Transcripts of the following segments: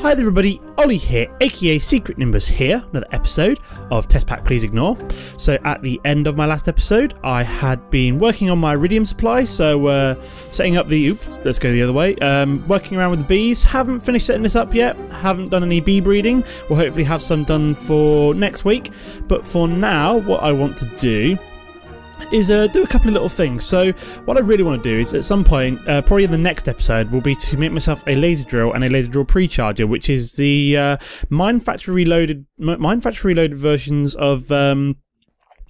Hi there everybody, Ollie here, aka Secret Nimbus here, another episode of Test Pack Please Ignore. So at the end of my last episode, I had been working on my iridium supply, so setting up the, oops, let's go the other way, working around with the bees. Haven't finished setting this up yet, haven't done any bee breeding. We'll hopefully have some done for next week, but for now, what I want to do is do a couple of little things. So what I really want to do is at some point, probably in the next episode, will be to make myself a laser drill and a laser drill pre-charger, which is the mine factory reloaded versions of kind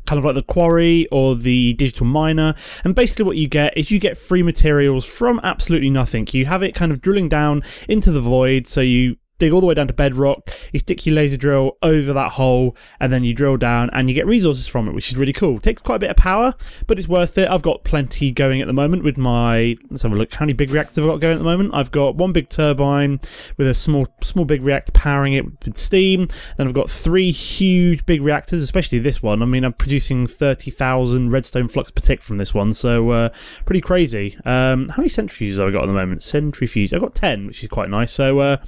of like the quarry or the digital miner. And basically what you get is you get free materials from absolutely nothing. You have it kind of drilling down into the void, so you dig all the way down to bedrock, you stick your laser drill over that hole, and then you drill down and you get resources from it, which is really cool. It takes quite a bit of power, but it's worth it. I've got plenty going at the moment with my, let's have a look, how many big reactors I've got going at the moment. I've got one big turbine with a small big reactor powering it with steam, and I've got 3 huge big reactors, especially this one. I mean, I'm producing 30,000 redstone flux per tick from this one, so pretty crazy. How many centrifuges have I got at the moment? Centrifuge, I've got 10, which is quite nice. So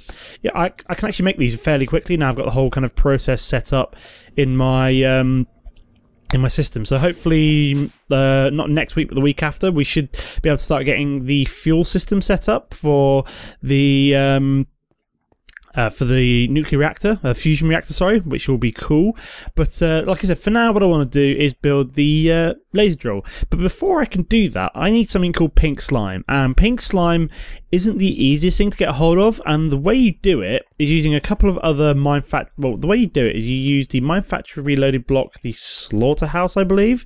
yeah, I can actually make these fairly quickly now. I've got the whole kind of process set up in my system. So hopefully not next week but the week after, we should be able to start getting the fuel system set up for the nuclear reactor, fusion reactor, sorry, which will be cool. But like I said, for now what I want to do is build the laser drill. But before I can do that, I need something called pink slime. And pink slime isn't the easiest thing to get a hold of, and the way you do it is using a couple of other the way you do it is you use the mine factory reloaded block, the slaughterhouse, I believe.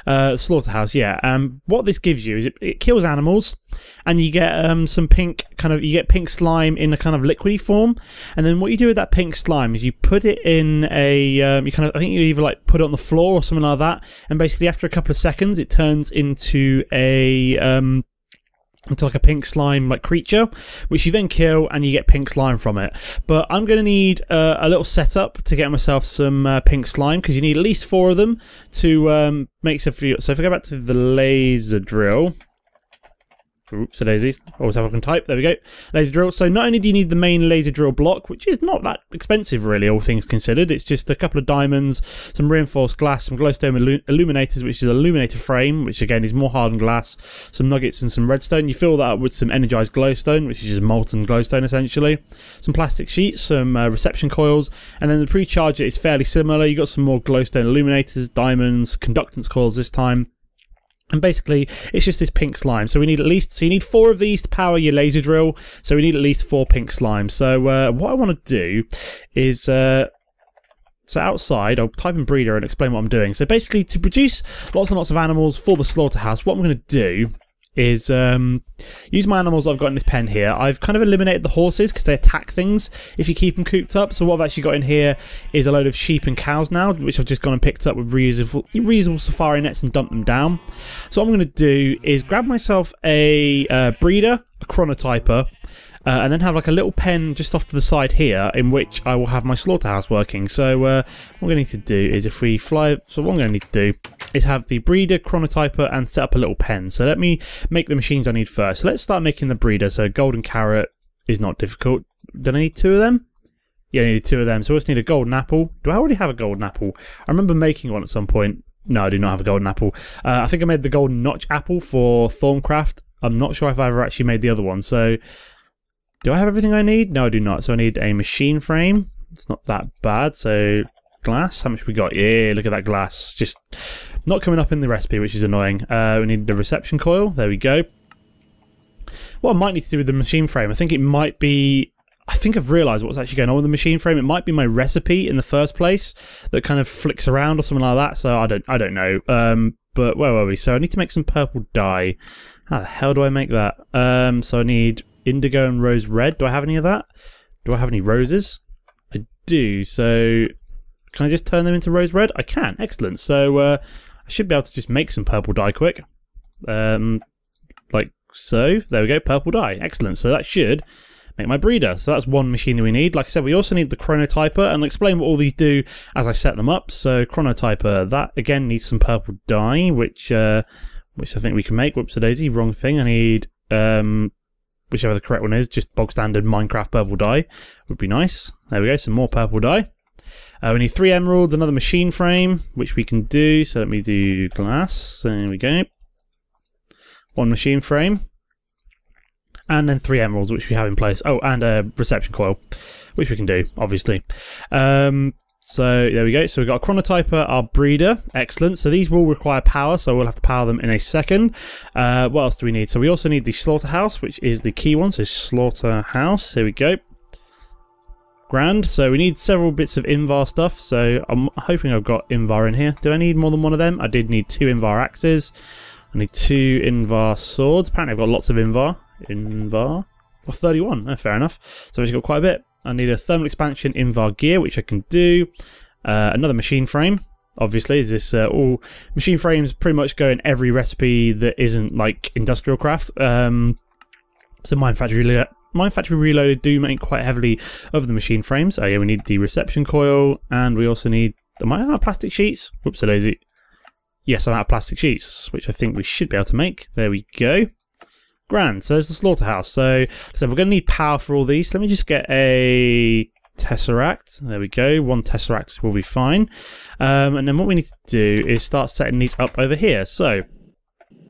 Slaughterhouse, yeah. What this gives you is it kills animals, and you get some pink pink slime in a kind of liquidy form. And then what you do with that pink slime is you put it in a I think you either like put it on the floor or something like that, and basically after a couple of seconds it turns into like a pink slime like creature, which you then kill and you get pink slime from it. But I'm going to need a little setup to get myself some pink slime, because you need at least 4 of them to make some fuel. So if I go back to the laser drill, oops, a daisy. Always have I can type. There we go. Laser drill. So not only do you need the main laser drill block, which is not that expensive really, all things considered. It's just a couple of diamonds, some reinforced glass, some glowstone illuminators, which is an illuminator frame, which again is more hardened glass, some nuggets and some redstone. You fill that up with some energized glowstone, which is just molten glowstone essentially. Some plastic sheets, some reception coils, and then the pre-charger is fairly similar. You got some more glowstone illuminators, diamonds, conductance coils this time. And basically, it's just this pink slime. So we need you need 4 of these to power your laser drill. So we need at least 4 pink slimes. So what I want to do is, so outside, I'll type in breeder and explain what I'm doing. So basically, to produce lots and lots of animals for the slaughterhouse, what I'm going to do is use my animals I've got in this pen here. I've kind of eliminated the horses because they attack things if you keep them cooped up. So what I've actually got in here is a load of sheep and cows now, which I've just gone and picked up with reusable safari nets and dumped them down. So what I'm going to do is grab myself a breeder, a chronotyper, and then have like a little pen just off to the side here in which I will have my slaughterhouse working. So what we're going to need to do is if we fly, so what I'm going to need to do is have the breeder, chronotyper, and set up a little pen. So let me make the machines I need first. So let's start making the breeder. So golden carrot is not difficult. Do I need 2 of them? Yeah, I need 2 of them. So I just need a golden apple. Do I already have a golden apple? I remember making one at some point. No, I do not have a golden apple. I think I made the golden notch apple for Thorncraft. I'm not sure if I ever actually made the other one. So do I have everything I need? No, I do not. So I need a machine frame. It's not that bad. So glass, how much we got? Yeah, look at that glass. Just not coming up in the recipe, which is annoying. We need the reception coil. There we go. What I might need to do with the machine frame, I think I've realised what's actually going on with the machine frame. It might be my recipe in the first place that kind of flicks around or something like that. So I don't know. But where were we? So I need to make some purple dye. How the hell do I make that? So I need indigo and rose red. Do I have any of that? Do I have any roses? I do. So can I just turn them into rose red? I can. Excellent. So I should be able to just make some purple dye quick. Like so. There we go. Purple dye. Excellent. So that should make my breeder. So that's one machine that we need. Like I said, we also need the chronotyper, and I'll explain what all these do as I set them up. So chronotyper, that again needs some purple dye, which I think we can make. Whoops a daisy, wrong thing. I need whichever the correct one is, just bog standard Minecraft purple dye would be nice. There we go, some more purple dye. We need 3 emeralds, another machine frame, which we can do. So let me do glass. There we go. 1 machine frame. And then 3 emeralds, which we have in place. Oh, and a reception coil, which we can do, obviously. So there we go. So we've got a chronotyper, our breeder. Excellent. So these will require power, so we'll have to power them in a second. What else do we need? So we also need the slaughterhouse, which is the key one. So slaughterhouse. Here we go. Grand. So we need several bits of Invar stuff. So I'm hoping I've got Invar in here. Do I need more than one of them? I did need 2 Invar axes. I need 2 Invar swords. Apparently I've got lots of Invar. Invar? Well, 31. Oh, fair enough. So I've got quite a bit. I need a thermal expansion Invar gear, which I can do. Another machine frame. Obviously, is this all machine frames pretty much go in every recipe that isn't like industrial craft. So Mine Factory Reloaded do make quite heavily of the machine frames. Oh yeah, we need the reception coil, and we also need. Am I out of plastic sheets? Whoops, a daisy. Yes, I'm out of plastic sheets, which I think we should be able to make. There we go. Grand. So there's the slaughterhouse. So we're going to need power for all these. Let me just get a tesseract. There we go. 1 tesseract will be fine. And then what we need to do is start setting these up over here. So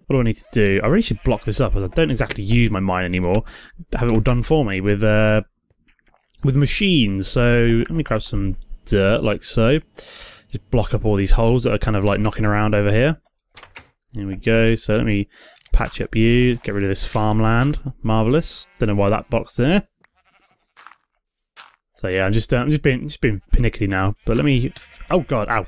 what do I need to do? I really should block this up, as I don't exactly use my mine anymore. Have it all done for me with machines. So let me grab some dirt like so. Just block up all these holes that are kind of like knocking around over here. Here we go. So let me patch up you, get rid of this farmland. Marvelous. Don't know why that box there. So yeah, I'm just being pernickety now. But let me. Oh god, ow!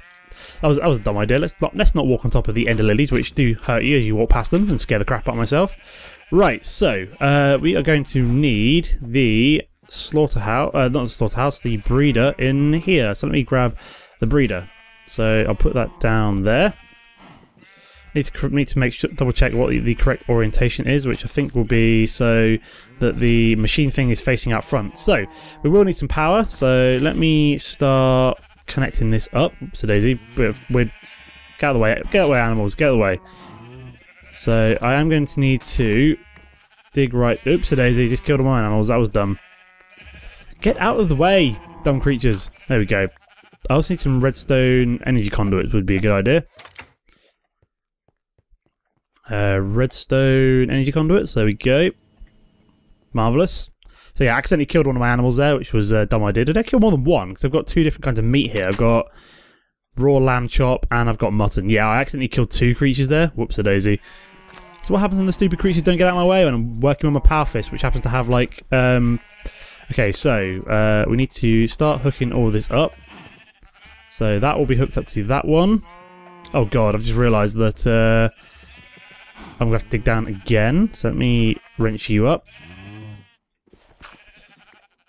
That was a dumb idea. Let's not walk on top of the ender lilies, which do hurt you as you walk past them and scare the crap out of myself. Right. So we are going to need the slaughterhouse, not the slaughterhouse, the breeder in here. So let me grab the breeder. So I'll put that down there. Need to double check what the correct orientation is, which I think will be so that the machine thing is facing out front. So we will need some power. So let me start connecting this up. Oops, daisy. We're get out of the way. Get away, animals. Get away. So I am going to need to dig right. Oops, daisy. Just killed all my animals. That was dumb. Get out of the way, dumb creatures. There we go. I also need some redstone energy conduits. Would be a good idea. Redstone energy conduits, there we go. Marvellous. So yeah, I accidentally killed one of my animals there, which was a dumb idea. Did I kill more than one? Because I've got 2 different kinds of meat here. I've got raw lamb chop and I've got mutton. Yeah, I accidentally killed 2 creatures there. Whoops a daisy. So what happens when the stupid creatures don't get out of my way when I'm working on my power fist, which happens to have like... Okay, so we need to start hooking all this up. So that will be hooked up to that one. Oh god, I've just realised that... I'm going to have to dig down again, so let me wrench you up.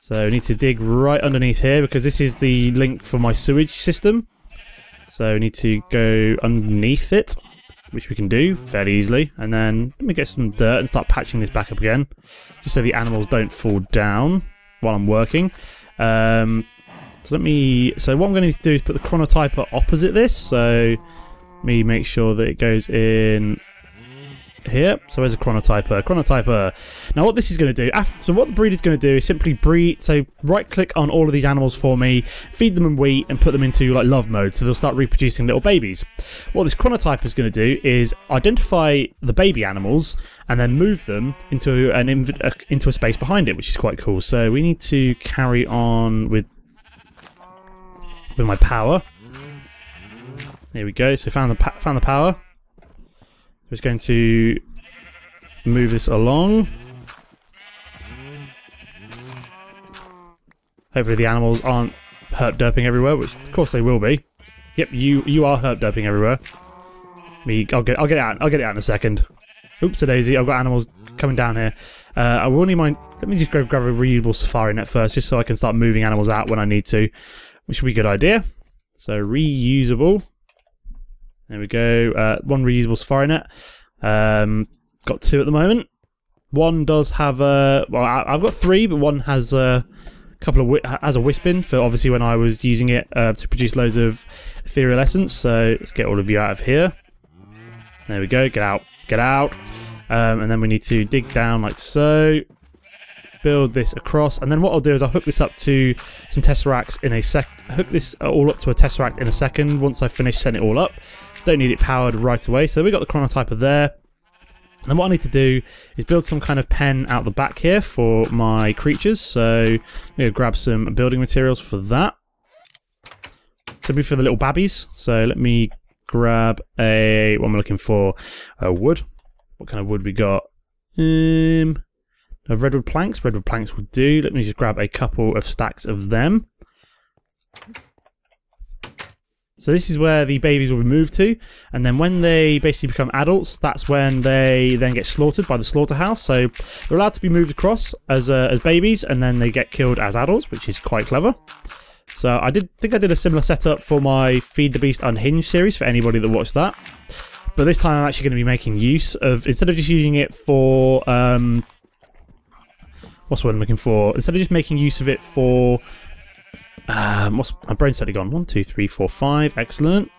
So I need to dig right underneath here, because this is the link for my sewage system. So we need to go underneath it, which we can do fairly easily. And then let me get some dirt and start patching this back up again, just so the animals don't fall down while I'm working. So what I'm going to need to do is put the chronotyper opposite this. So let me make sure that it goes in... here. So there's a chronotyper. Now what this is going to do, so what the breeder's going to do is simply breed, so right click on all of these animals for me, feed them wheat and put them into like love mode, so they'll start reproducing little babies. What this chronotyper is going to do is identify the baby animals and then move them into into a space behind it, which is quite cool. So we need to carry on with my power. There we go. So found the power. Just going to move this along. Hopefully the animals aren't herp-derping everywhere, which of course they will be. Yep, you are herp-derping everywhere. I'll get it out in a second. Oops, a daisy! I've got animals coming down here. I will need my. Let me just go grab a reusable safari net first, just so I can start moving animals out when I need to, which would be a good idea. So reusable. There we go. 1 reusable safari net. Got 2 at the moment. One does have a. Well, I've got 3, but one has a couple of has a wispin for obviously when I was using it to produce loads of ethereal essence. So let's get all of you out of here. There we go. Get out. Get out. And then we need to dig down like so. build this across, and then what I'll do is I'll hook this up to some tesseracts in a sec. Hook this all up to a tesseract in a second once I finish setting it all up. Don't need it powered right away. So we got the chronotyper there. And then what I need to do is build some kind of pen out the back here for my creatures. So I'm going to grab some building materials for that. So for the little babbies. So let me grab what am I looking for? Wood. What kind of wood we got? Redwood planks. Redwood planks will do. Let me just grab a couple of stacks of them. So this is where the babies will be moved to, and then when they basically become adults, that's when they then get slaughtered by the slaughterhouse. So they're allowed to be moved across as babies, and then they get killed as adults, which is quite clever. So I think I did a similar setup for my Feed the Beast Unhinged series for anybody that watched that. But this time I'm actually going to be making use of, instead of just using it for, what's what I'm looking for? Instead of just making use of it for, what's my brain's totally gone? 1, 2, 3, 4, 5. Excellent.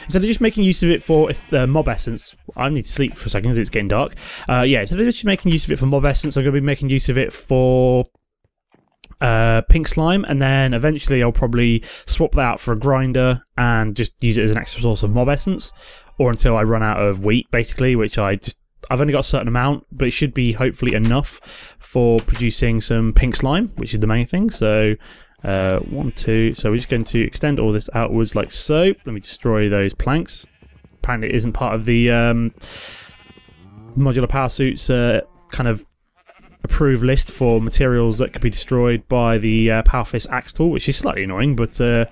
Instead of just making use of it for mob essence, I need to sleep for a second because it's getting dark. Yeah, instead of just making use of it for mob essence, I'm going to be making use of it for pink slime, and then eventually I'll probably swap that out for a grinder and just use it as an extra source of mob essence, or until I run out of wheat, basically, which I've only got a certain amount, but it should be hopefully enough for producing some pink slime, which is the main thing. So 1, 2, so we're just going to extend all this outwards like so. Let me destroy those planks. Apparently it isn't part of the modular power suits kind of approved list for materials that could be destroyed by the Power Fist axe tool, which is slightly annoying, but so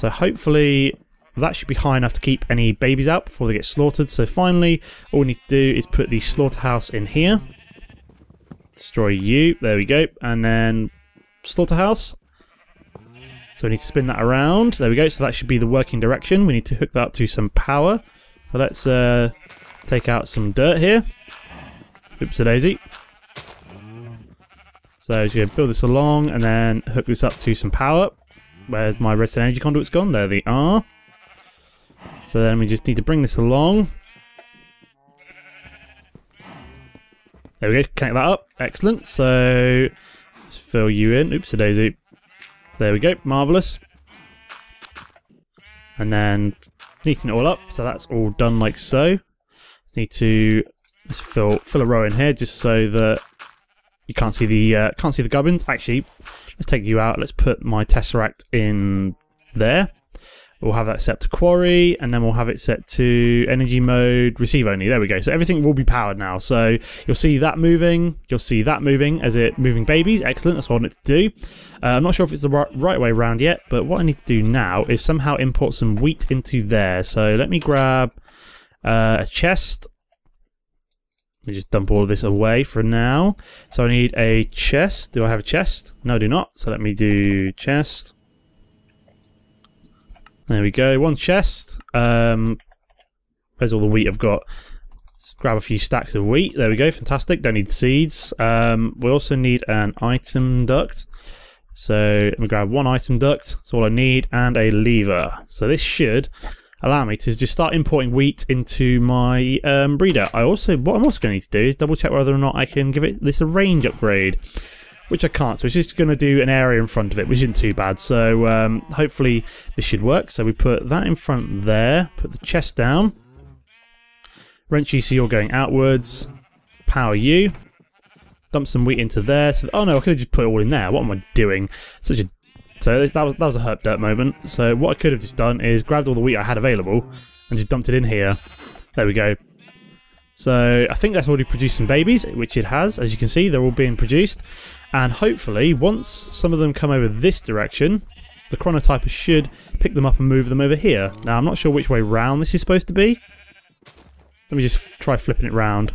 hopefully that should be high enough to keep any babies out before they get slaughtered. So finally, all we need to do is put the slaughterhouse in here. Destroy you. There we go. And then slaughterhouse. So we need to spin that around. There we go. So that should be the working direction. We need to hook that up to some power. So let's take out some dirt here. Oops-a-daisy. So just going to build this along and then hook this up to some power. Where's my redstone energy conduits gone? There they are. So then we just need to bring this along. There we go, connect that up. Excellent. So let's fill you in. Oops-a-daisy. There we go, marvellous. And then neaten it all up. So that's all done like so. Let's fill a row in here just so that you can't see the gubbins. Actually, let's take you out. Let's put my tesseract in there. We'll have that set to quarry, and then we'll have it set to energy mode, receive only. There we go. So everything will be powered now. So you'll see that moving. You'll see that moving as it moving babies. Excellent. That's what I want it to do. I'm not sure if it's the right way around yet, but what I need to do now is somehow import some wheat into there. So let me grab a chest. Let me just dump all of this away for now. So I need a chest. Do I have a chest? No, I do not. So let me do chest. There we go, one chest. Where's all the wheat I've got? Let's grab a few stacks of wheat. There we go, fantastic. Don't need the seeds. We also need an item duct. So let me grab one item duct. That's all I need, and a lever. So this should allow me to just start importing wheat into my breeder. What I'm also going to need to do is double check whether or not I can give this a range upgrade, which I can't. So it's just going to do an area in front of it, which isn't too bad. So hopefully this should work. So we put that in front there, put the chest down, wrench you so you're going outwards, power you, dump some wheat into there. So, oh no, I could have just put it all in there. What am I doing? So that was a herp dirt moment. So what I could have just done is grabbed all the wheat I had available and just dumped it in here. There we go. So I think that's already produced some babies, which it has. As you can see, they're all being produced. And hopefully, once some of them come over this direction, the chronotyper should pick them up and move them over here. Now, I'm not sure which way round this is supposed to be. Let me just try flipping it round.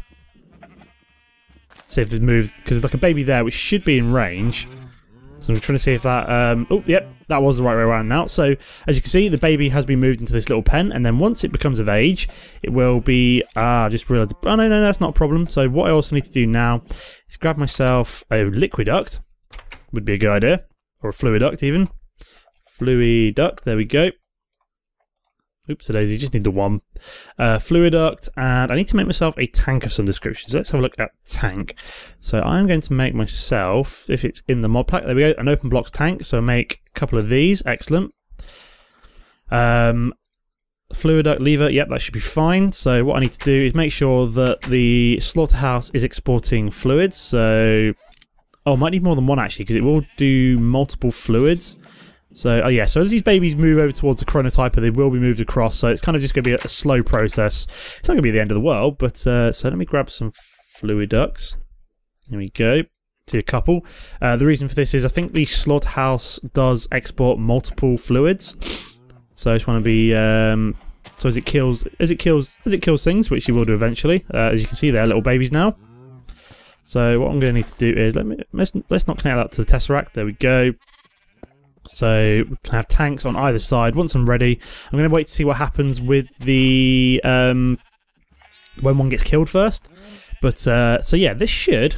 See if it moves, because there's like a baby there, which should be in range. So I'm trying to see if that... oh, yep, that was the right way around now. So, as you can see, the baby has been moved into this little pen, and then once it becomes of age, it will be... I just realised... Oh, no, that's not a problem. So what I also need to do now is grab myself a liquid duct. Would be a good idea. Or a fluid duct, even. Fluid duct, there we go. Oops, daisy, just need the one. Fluiduct, and I need to make myself a tank of some description. So let's have a look at tank. So I'm going to make myself, if it's in the mod pack, there we go, an open blocks tank. So make a couple of these, excellent. Fluiduct lever, yep, that should be fine. So what I need to do is make sure that the slaughterhouse is exporting fluids. So, oh, I might need more than one actually, because it will do multiple fluids. So, oh yeah, so as these babies move over towards the chronotyper, they will be moved across, so it's kind of just going to be a slow process. It's not going to be the end of the world, but, so let me grab some fluiducts. Here we go. See a couple. The reason for this is I think the slaughterhouse does export multiple fluids. So I just want to be, so as it kills things, which you will do eventually. As you can see, they're little babies now. So what I'm going to need to do is, let's not connect that to the Tesseract, there we go. So we can have tanks on either side. Once I'm ready, I'm going to wait to see what happens with the when one gets killed first. But so yeah, this should,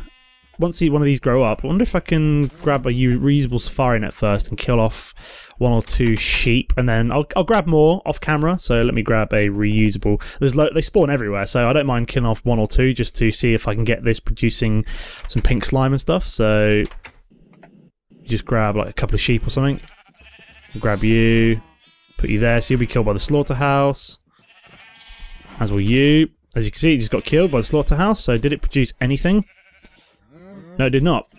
once one of these grow up, I wonder if I can grab a reusable safari net first and kill off 1 or 2 sheep, and then I'll grab more off camera. So let me grab a reusable. They spawn everywhere, so I don't mind killing off 1 or 2 just to see if I can get this producing some pink slime and stuff. So just grab like a couple of sheep or something. I'll grab you, put you there, so you'll be killed by the slaughterhouse. As will you. As you can see, you just got killed by the slaughterhouse. So did it produce anything? No, it did not.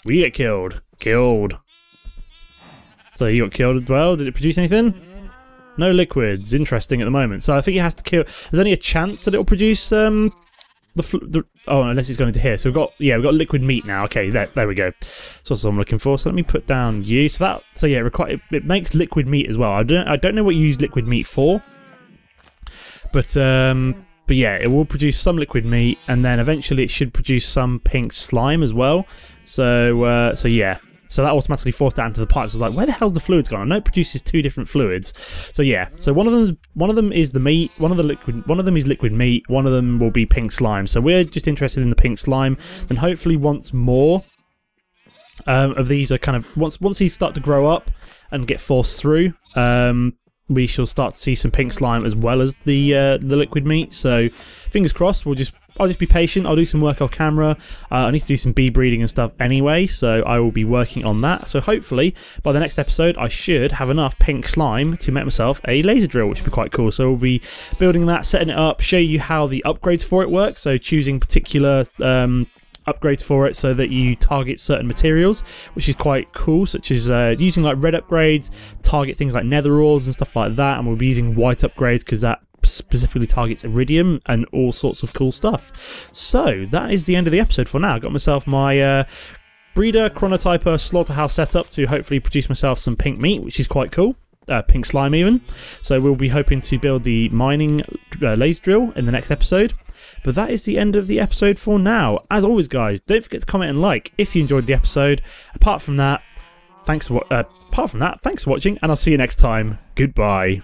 We get killed. Killed. So you got killed as well. Did it produce anything? No liquids. Interesting at the moment. So I think it has to kill. There's only a chance that it will produce oh, unless it's going into here. So we've got liquid meat now. Okay, there we go. That's what I'm looking for. So let me put down you. So yeah, it makes liquid meat as well. I don't know what you use liquid meat for, but yeah, it will produce some liquid meat, and then eventually it should produce some pink slime as well. So yeah. So that automatically forced that into the pipes. I was like, where the hell's the fluids gone? I know it produces 2 different fluids. So yeah, so one of them is the meat, one of them is liquid meat, one of them will be pink slime. So we're just interested in the pink slime. And hopefully once more of these are kind of once these start to grow up and get forced through, we shall start to see some pink slime as well as the liquid meat. So fingers crossed. I'll just be patient. I'll do some work off camera. I need to do some bee breeding and stuff anyway, so I will be working on that. So hopefully by the next episode I should have enough pink slime to make myself a laser drill, which would be quite cool. So we'll be building that, setting it up, show you how the upgrades for it work. So choosing particular upgrades for it so that you target certain materials, which is quite cool, such as using like red upgrades, target things like nether ores and stuff like that, and we'll be using white upgrades because that specifically targets iridium and all sorts of cool stuff. So that is the end of the episode for now. I got myself my breeder chronotyper slaughterhouse setup to hopefully produce myself some pink meat, which is quite cool. Pink slime even. So we'll be hoping to build the mining laser drill in the next episode. But that is the end of the episode for now. As always, guys, don't forget to comment and like if you enjoyed the episode. Apart from that, thanks for watching, and I'll see you next time. Goodbye.